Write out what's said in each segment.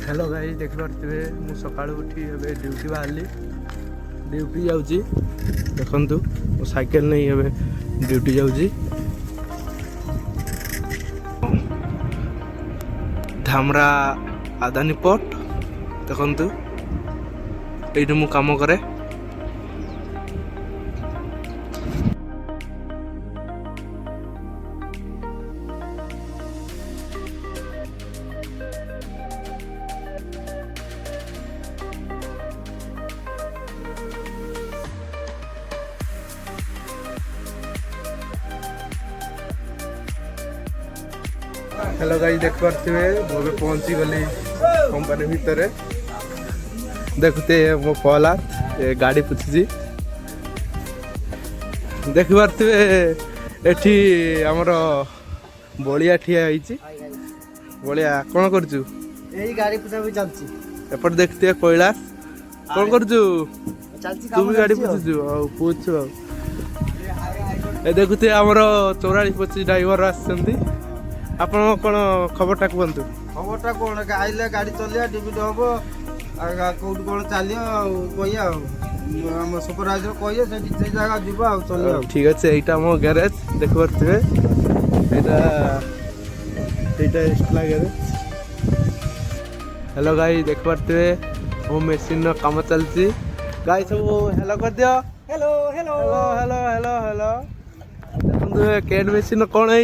Hello guys देखिपे मु सका उठी ए ड्यूटी बाहरी ड्यूटी जाऊँगी देखु मो साइकेल नहीं ए ड्यूटी जाऊँगी धामरा आदानी पोर्ट देखु ये मु काम करे हेलो गाइस देख पारे मुझे पहुंची गली कंपनी भितर देखते मो पहला गाड़ी पुछी देख पारे एठी हमर बलिया ठिया होईची बलिया कौन करचु यही गाड़ी पूछा भी चलची एपट देखते कैलाश कौन करचु तू भी गाड़ी पुछू आ पूछू ए देखते हमर 44-25 ड्राइवर आछंती आपण कौन खबरटा कहतु खबरटा कौन आइले गाड़ी चलिया डिविड हम कौट कौन चलियो कहिया हम सुपरवाइजर कहिए से जगह जीवा चलियो ठीक अच्छे एटा मो गैरेज देख पारे एटा स्टला गैरेज हेलो गाइस देख पारे मो मशीन रो काम चलची गाइस सब हेलो कर दियो hello hello hello hello hello देखु केन मशीन कौन है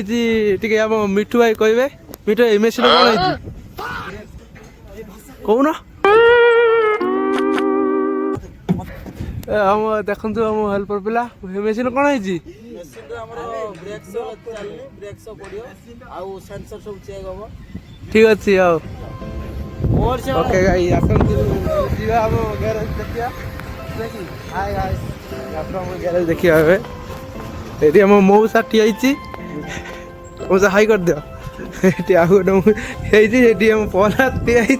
हम मिठू भाई कहे मिठू ए मशीन कौन है कौन हम देखु हम हेल्पर पिला मशीन कौन है ठीक अच्छे ओके गाइस आसंतु हम गैरेज देखिया हाय गाइस हम गैरेज देखिया ये आम मऊसा ठियाई मऊसा हाई कर दियो ये आम पहला ठियाई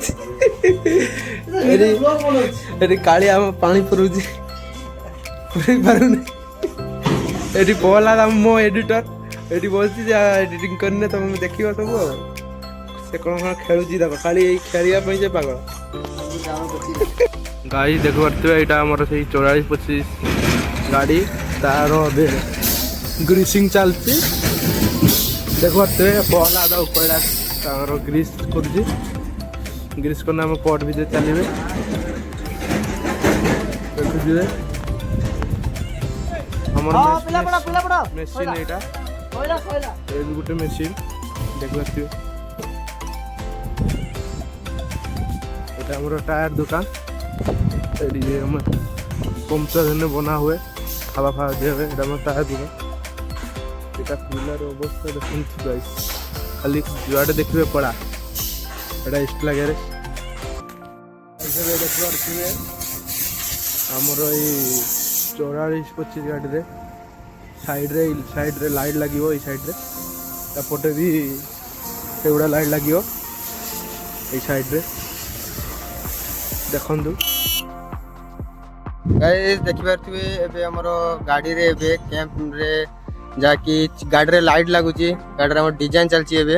काली आम पानी पुरुची ये पहला मो एडिटर ये बस एडिटिंग करने तुम देख सब से कौन कौन खेलुची देख खाली खेलिया पागल गाड़ी देख पारे यहाँ आम से 44-25 गाड़ी तार ग्रीसिंग चलती देख पारे पहला कैलाश ग्रीस कर ग्रीस करना आम पट भी चलिए देखुए मेसीन यहाँ गोटे मेसीन देख पारे यहाँ टायर दुकान ये पंचर बना हुए खावा खावा दिया हुए यहाँ टायर दुकान कूलर अवस्था देखते गाइस खाली जुआडे देखिए पड़ा एटा स्टला गैरेज देख पारे आमर ये 44-25 गाड़ी रे साइड रे लाइट लगे ये साइड रे पटे भी सेगुड़ा लाइट लगे ये साइड रे देखु गाइस देखि पारथिबे एबे हमरो गाड़ी रे एबे कैंप रे जाकि गाड़ी रे लाइट लागुची गाड़ी रे हमर डिजाइन चलची एबे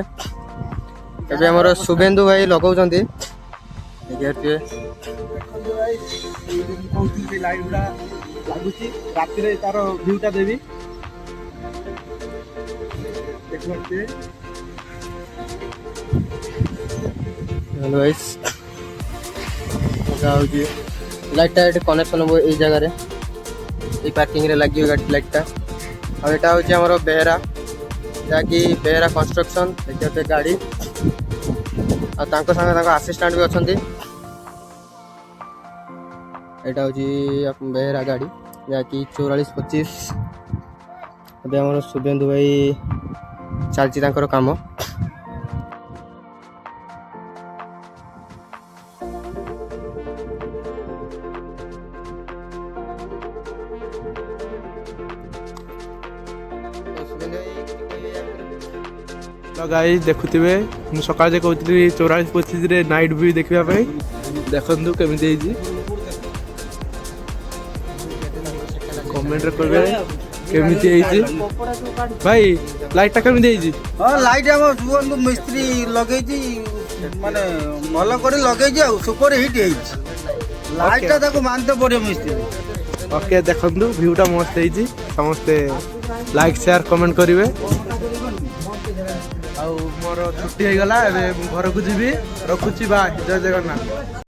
हमरो शुभेंदु भाई लगाउचंती देखिए लाइट गुड़ा लागुची राति रे तार व्यूटा देवी देख पारथिबे हेलो गाइस गाउची लाइट कनेक्शन हो ये जगह ये पार्किंग रे लगी गाड़ी लाइटा और यहाँ हूँ आमर बेहरा जहाँकि बेहरा कंस्ट्रक्शन देखिए गाड़ी और आसिस्टेंट भी अच्छा यहाँ हूँ बेहरा गाड़ी जहाँकि 44-25 अभी आम शुभेंदु भाई चलती काम तो गाइस देखुवे मु सकाळ जे कहती 44-25 रे नाइट व्यू देखिया भाई देखंतु केमिति कमेंट रे करबे केमिति भाई लाइट टा केमिति हां लाइट हम जुवन मिस्त्री लगेजी ମାନେ ଭଲ କରି ଲଗେଇଛି ଆଉ ସୁପର ହିଟ୍ ହେଇଛି ଲାଇଟଟା ତାକୁ ମାନିତେ ପଡ଼ିବ ମିସ୍ତ୍ରୀ। ଓକେ ଦେଖନ୍ତୁ ଭିୟୁଟା ମସ୍ତ ହେଇଛି ସମସ୍ତେ ଲାଇକ୍ ସେୟାର କମେଣ୍ଟ କରିବେ। ଆଉ ମୋର ଛୁଟି ହେଇଗଲା ଏବେ ମୁଁ ଘରକୁ ଯିବି ରଖୁଛି ବାଏ ଜୟ ଜଗନ୍ନାଥ।